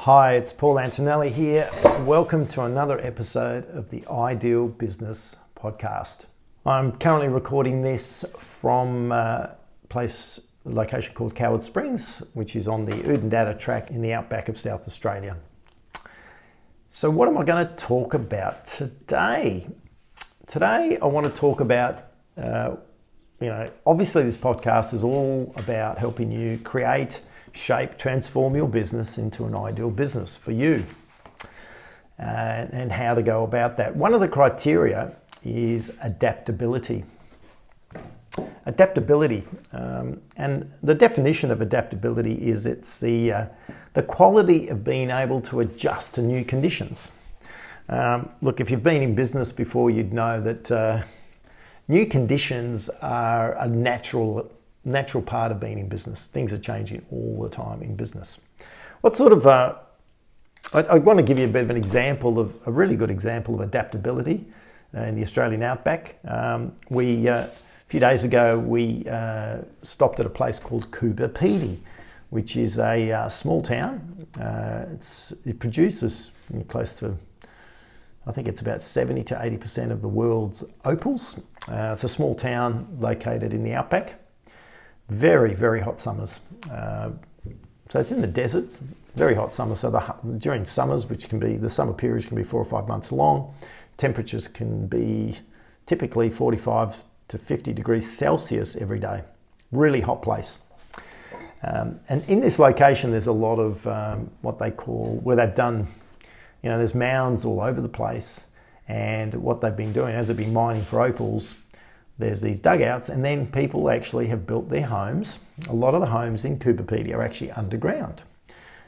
Hi, it's Paul Antonelli here. Welcome to another episode of the Ideal Business Podcast. I'm currently recording this from a location called Coward Springs, which is on the Oodnadatta track in the outback of South Australia. So what am I going to talk about today? Today I want to talk about, obviously this podcast is all about helping you create, shape, transform your business into an ideal business for you, and how to go about that. One of the criteria is adaptability. Adaptability, and the definition of adaptability is it's the quality of being able to adjust to new conditions. Look, if you've been in business before, you'd know that new conditions are a natural part of being in business. Things are changing all the time in business. What sort of, I want to give you a bit of a really good example of adaptability in the Australian outback. A few days ago, we stopped at a place called Adaptability, which is a small town. It produces close to, I think it's about 70 to 80% of the world's opals. It's a small town located in the outback. Very, very hot summers. So it's in the deserts, very hot summers. So during summers, the summer periods can be 4 or 5 months long, temperatures can be typically 45 to 50 degrees Celsius every day. Really hot place. And in this location, there's a lot of where they've done, there's mounds all over the place. And what they've been doing, as they've been mining for opals, there's these dugouts, and then people actually have built their homes. A lot of the homes in Adaptability are actually underground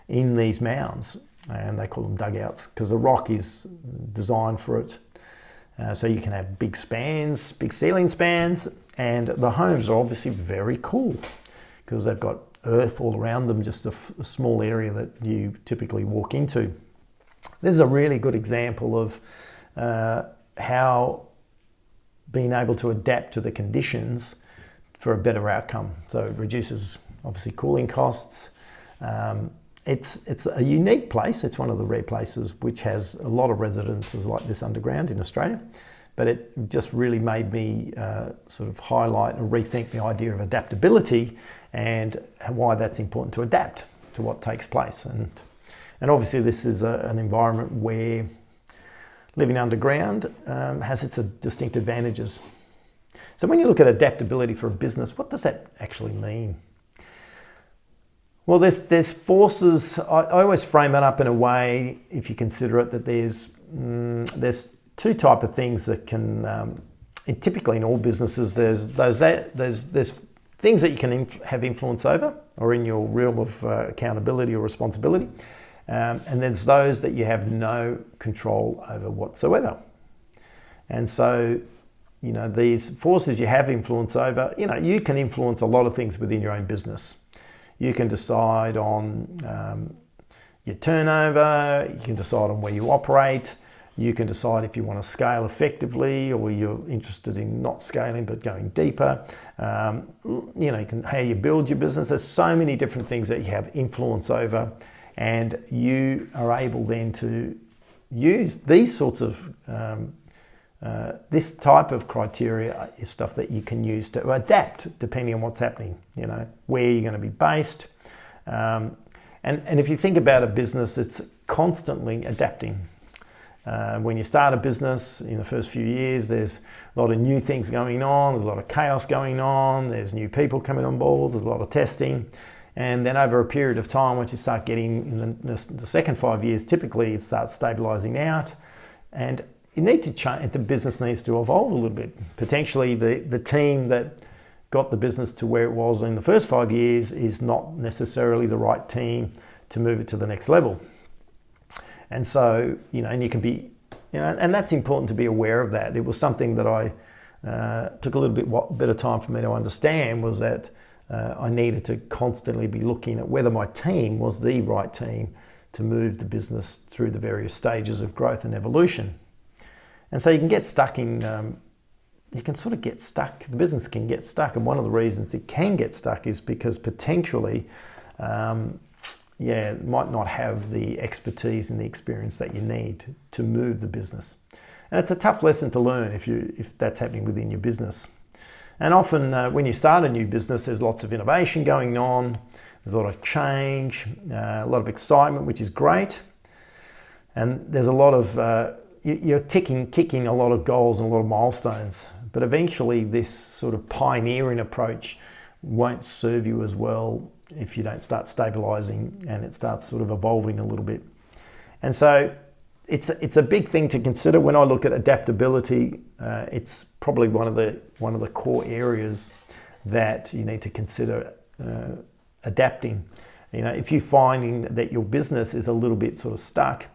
in these mounds, and they call them dugouts because the rock is designed for it. So you can have big spans, big ceiling spans, and the homes are obviously very cool because they've got earth all around them, just a small area that you typically walk into. This is a really good example of how being able to adapt to the conditions for a better outcome. So it reduces obviously cooling costs. It's a unique place. It's one of the rare places which has a lot of residences like this underground in Australia. But it just really made me sort of highlight and rethink the idea of adaptability and why that's important to adapt to what takes place. And obviously this is an environment where living underground has its distinct advantages. So when you look at adaptability for a business, what does that actually mean? Well, there's forces. I always frame it up in a way, if you consider it, that there's two type of things that can, typically in all businesses, there's things that you can have influence over or in your realm of accountability or responsibility. And there's those that you have no control over whatsoever. And so, these forces you have influence over, you can influence a lot of things within your own business. You can decide on your turnover, you can decide on where you operate, you can decide if you want to scale effectively or you're interested in not scaling but going deeper. How you build your business. There's so many different things that you have influence over. And you are able then to use these sorts of, this type of criteria is stuff that you can use to adapt depending on what's happening, where you're going to be based. And if you think about a business, it's constantly adapting. When you start a business in the first few years, there's a lot of new things going on, there's a lot of chaos going on, there's new people coming on board, there's a lot of testing. And then over a period of time, once you start getting in the second 5 years, typically it starts stabilizing out. And you need to change, the business needs to evolve a little bit. Potentially the team that got the business to where it was in the first 5 years is not necessarily the right team to move it to the next level. And so, and you can be, and that's important to be aware of that. It was something that I took a little bit of time for me to understand, was that I needed to constantly be looking at whether my team was the right team to move the business through the various stages of growth and evolution. And so you can get stuck in, the business can get stuck. And one of the reasons it can get stuck is because potentially might not have the expertise and the experience that you need to move the business. And it's a tough lesson to learn if that's happening within your business. And often when you start a new business, there's lots of innovation going on, there's a lot of change, a lot of excitement, which is great. And there's a lot of, you're kicking a lot of goals and a lot of milestones. But eventually this sort of pioneering approach won't serve you as well if you don't start stabilizing and it starts sort of evolving a little bit. And so it's a big thing to consider. When I look at adaptability, it's probably one of the core areas that you need to consider adapting. If you're finding that your business is a little bit sort of stuck,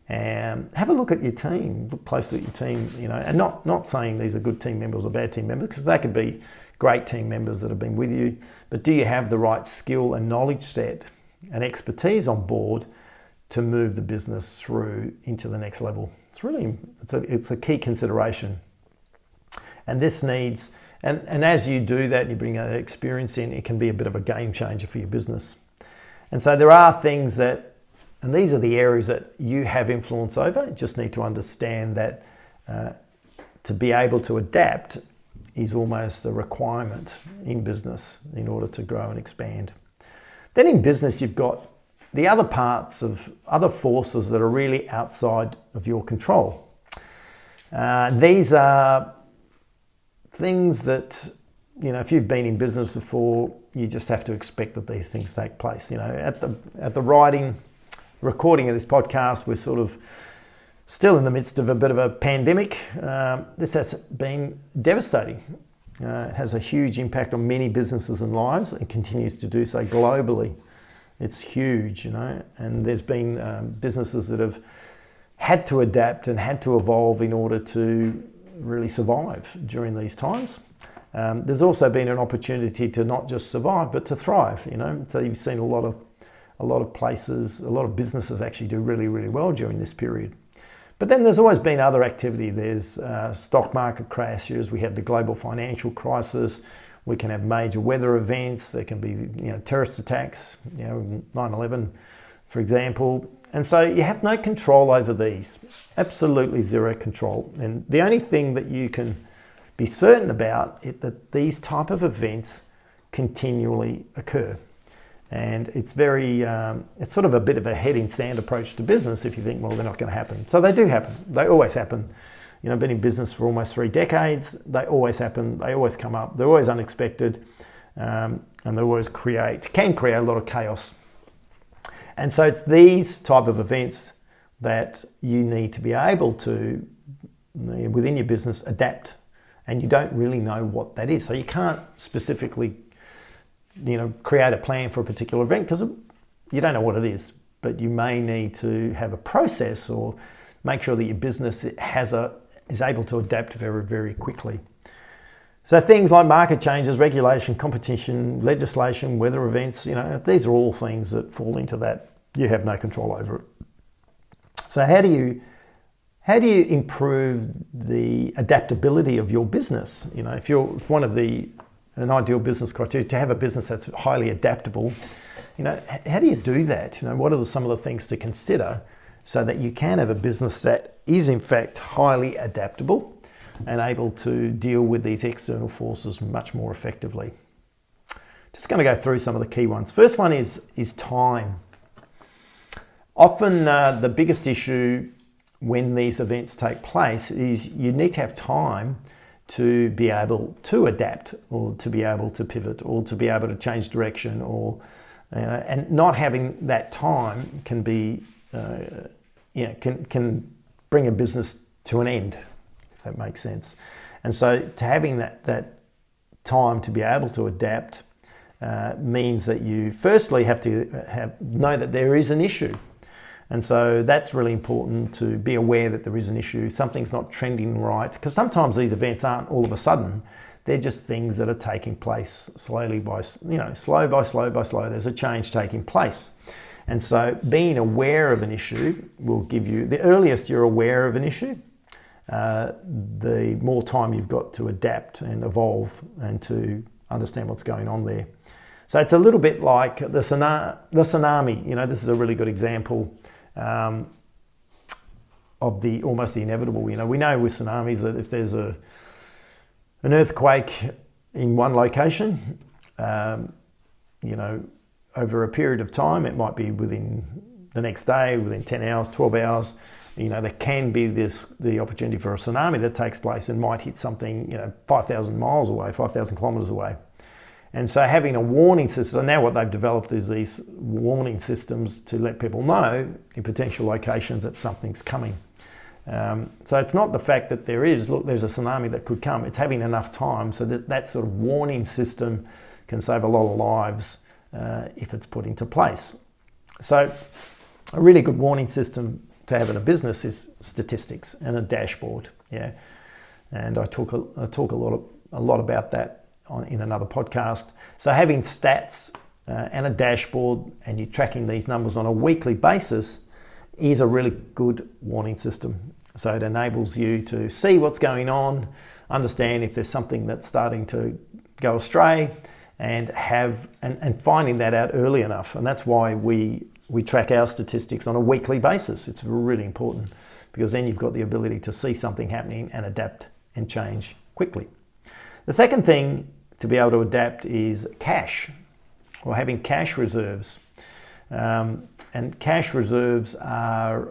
have a look at your team, look closely at your team, and not saying these are good team members or bad team members, because they could be great team members that have been with you, but do you have the right skill and knowledge set and expertise on board to move the business through into the next level? It's a key consideration. And this needs, and as you do that and you bring that experience in, it can be a bit of a game changer for your business. And so there are things that, and these are the areas that you have influence over. You just need to understand that to be able to adapt is almost a requirement in business in order to grow and expand. Then in business, you've got the other parts of other forces that are really outside of your control. These are things that, if you've been in business before, you just have to expect that these things take place. At the recording of this podcast, we're sort of still in the midst of a bit of a pandemic. This has been devastating. It has a huge impact on many businesses and lives and continues to do so globally. It's huge, and there's been businesses that have had to adapt and had to evolve in order to really survive during these times. There's also been an opportunity to not just survive, but to thrive, So you've seen a lot of places, a lot of businesses actually do really, really well during this period. But then there's always been other activity. There's stock market crashes. We had the global financial crisis. We can have major weather events. There can be, terrorist attacks, 9/11, for example. And so you have no control over these, absolutely zero control. And the only thing that you can be certain about is that these type of events continually occur. And it's it's sort of a bit of a head in sand approach to business if you think, well, they're not going to happen. So they do happen. They always happen. I've been in business for almost 3 decades. They always happen. They always come up. They're always unexpected. And they always can create a lot of chaos. And so it's these type of events that you need to be able to, within your business, adapt. And you don't really know what that is. So you can't specifically create a plan for a particular event because you don't know what it is, but you may need to have a process or make sure that your business is able to adapt very, very quickly. So things like market changes, regulation, competition, legislation, weather events, these are all things that fall into that. You have no control over it. So how do you improve the adaptability of your business? If one of an ideal business criteria to have a business that's highly adaptable, how do you do that? What are some of the things to consider so that you can have a business that is in fact highly adaptable and able to deal with these external forces much more effectively? Just going to go through some of the key ones. First one is time. Often the biggest issue when these events take place is you need to have time to be able to adapt or to be able to pivot or to be able to change direction and not having that time can be can bring a business to an end, if that makes sense. And so to having that time to be able to adapt means that you firstly have to know that there is an issue. And so that's really important, to be aware that there is an issue, something's not trending right, because sometimes these events aren't all of a sudden, they're just things that are taking place slowly slow by slow, there's a change taking place. And so being aware of an issue will give you, the earliest you're aware of an issue, the more time you've got to adapt and evolve and to understand what's going on there. So it's a little bit like the tsunami. You know, this is a really good example of the almost the inevitable. You know, we know with tsunamis that if there's an earthquake in one location, you know, over a period of time, it might be within the next day, within 10 hours, 12 hours, you know, there can be the opportunity for a tsunami that takes place and might hit something, you know, 5,000 miles away, 5,000 kilometres away. And so having a warning system, so now what they've developed is these warning systems to let people know in potential locations that something's coming. So it's not the fact that there's a tsunami that could come, it's having enough time so that sort of warning system can save a lot of lives if it's put into place. So a really good warning system to have in a business is statistics and a dashboard. Yeah, and I talk a lot about that in another podcast. So having stats and a dashboard, and you're tracking these numbers on a weekly basis, is a really good warning system. So it enables you to see what's going on, understand if there's something that's starting to go astray, and finding that out early enough. And that's why we track our statistics on a weekly basis. It's really important because then you've got the ability to see something happening and adapt and change quickly. The second thing to be able to adapt is cash, or having cash reserves. And cash reserves are,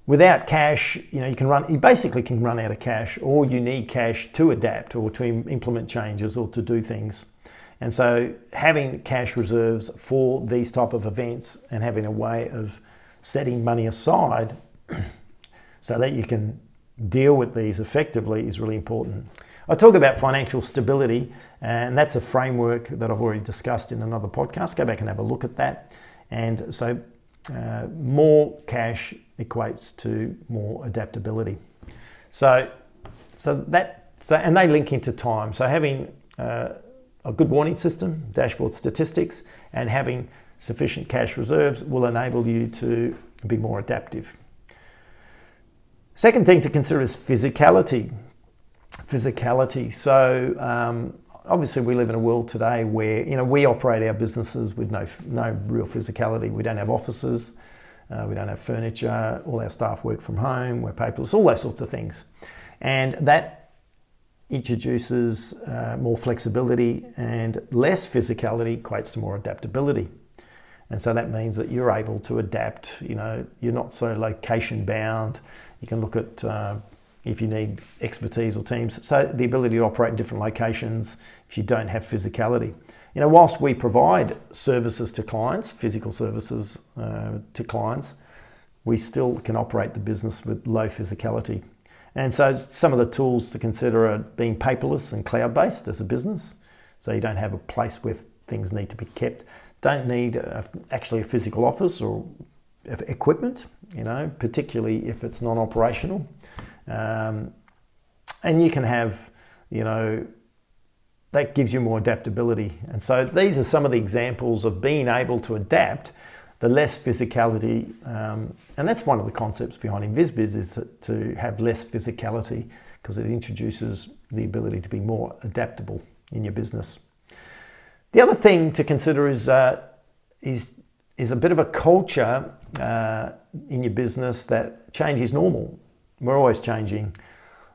without cash, you know, you basically can run out of cash, or you need cash to adapt or to implement changes or to do things. And so having cash reserves for these type of events and having a way of setting money aside so that you can deal with these effectively is really important. I talk about financial stability, and that's a framework that I've already discussed in another podcast. Go back and have a look at that. And so more cash equates to more adaptability. And they link into time. So having a good warning system, dashboard statistics, and having sufficient cash reserves will enable you to be more adaptive. Second thing to consider is physicality. So obviously we live in a world today where, you know, we operate our businesses with no real physicality. We don't have offices, we don't have furniture, all our staff work from home, we're paperless, all those sorts of things. And that introduces more flexibility, and less physicality equates to more adaptability. And so that means that you're able to adapt. You know, you're not so location bound. You can look at if you need expertise or teams. So the ability to operate in different locations if you don't have physicality. You know, whilst we provide services to clients, physical services to clients, we still can operate the business with low physicality. And so some of the tools to consider are being paperless and cloud-based as a business. So you don't have a place where things need to be kept. Don't need actually a physical office or equipment, you know, particularly if it's non-operational. And you can have, you know, that gives you more adaptability. And so these are some of the examples of being able to adapt, the less physicality. And that's one of the concepts behind InvizBiz, is to have less physicality, because it introduces the ability to be more adaptable in your business. The other thing to consider is a bit of a culture in your business that change is normal. We're always changing.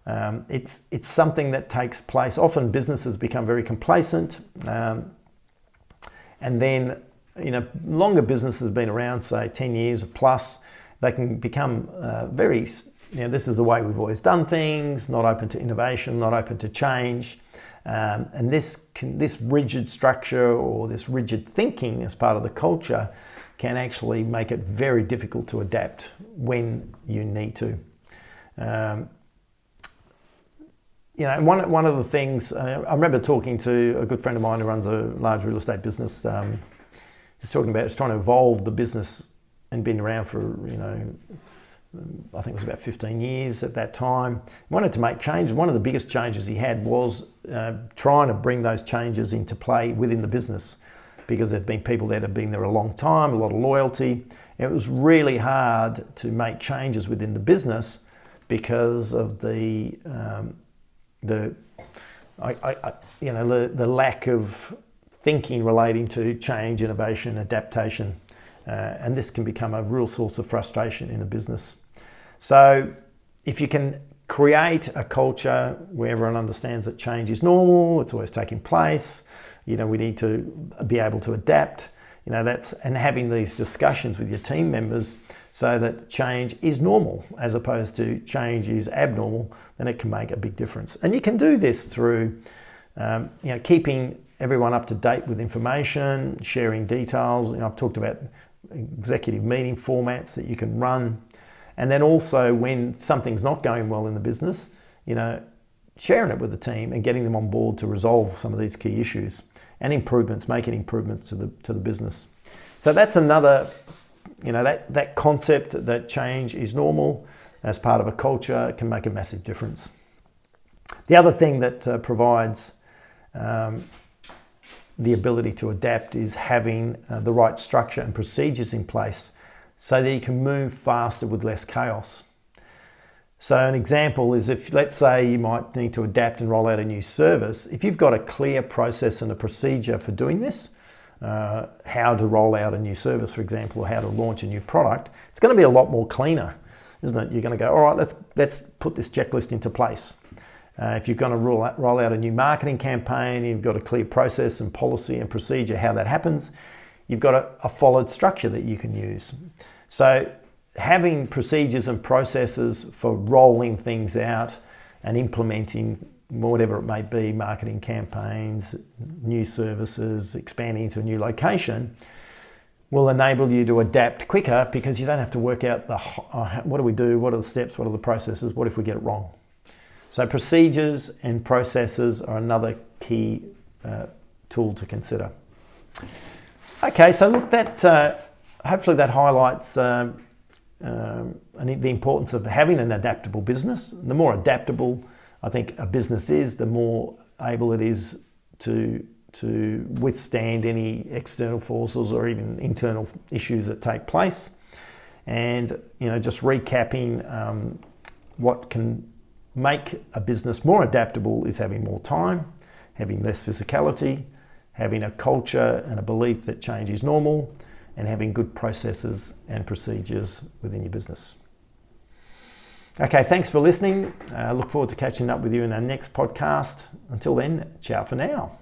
It's something that takes place. Often businesses become very complacent, and then, you know, longer businesses have been around, say 10 years or plus, they can become very, you know, this is the way we've always done things, not open to innovation, not open to change. And this rigid structure or this rigid thinking as part of the culture can actually make it very difficult to adapt when you need to. You know, one of the things, I remember talking to a good friend of mine who runs a large real estate business. He's talking about trying to evolve the business, and been around for, you know, I think it was about 15 years at that time. He wanted to make changes. One of the biggest changes he had was trying to bring those changes into play within the business, because there'd been people that had been there a long time, a lot of loyalty. It was really hard to make changes within the business because of the lack of thinking relating to change, innovation, adaptation, and this can become a real source of frustration in a business. So if you can create a culture where everyone understands that change is normal, it's always taking place, we need to be able to adapt, and having these discussions with your team members so that change is normal as opposed to change is abnormal, then it can make a big difference. And you can do this through keeping everyone up to date with information, sharing details. I've talked about executive meeting formats that you can run. And then also when something's not going well in the business, sharing it with the team and getting them on board to resolve some of these key issues and making improvements to the business. So that's another, that concept that change is normal as part of a culture can make a massive difference. The other thing that provides the ability to adapt is having the right structure and procedures in place so that you can move faster with less chaos. So an example is if, let's say, you might need to adapt and roll out a new service, if you've got a clear process and a procedure for doing this, how to roll out a new service, for example, or how to launch a new product, it's going to be a lot more cleaner, isn't it? You're going to go, all right, let's put this checklist into place. If you're going to roll out a new marketing campaign, you've got a clear process and policy and procedure how that happens. You've got a followed structure that you can use. So having procedures and processes for rolling things out and implementing whatever it may be, marketing campaigns, new services, expanding into a new location, will enable you to adapt quicker because you don't have to work out what do we do, what are the steps, what are the processes, what if we get it wrong. So procedures and processes are another key tool to consider. Okay, so look, hopefully that highlights the importance of having an adaptable business. The more adaptable I think a business is, the more able it is to withstand any external forces or even internal issues that take place. And just recapping, what can make a business more adaptable is having more time, having less physicality, having a culture and a belief that change is normal, and having good processes and procedures within your business. Okay, thanks for listening. I look forward to catching up with you in our next podcast. Until then, ciao for now.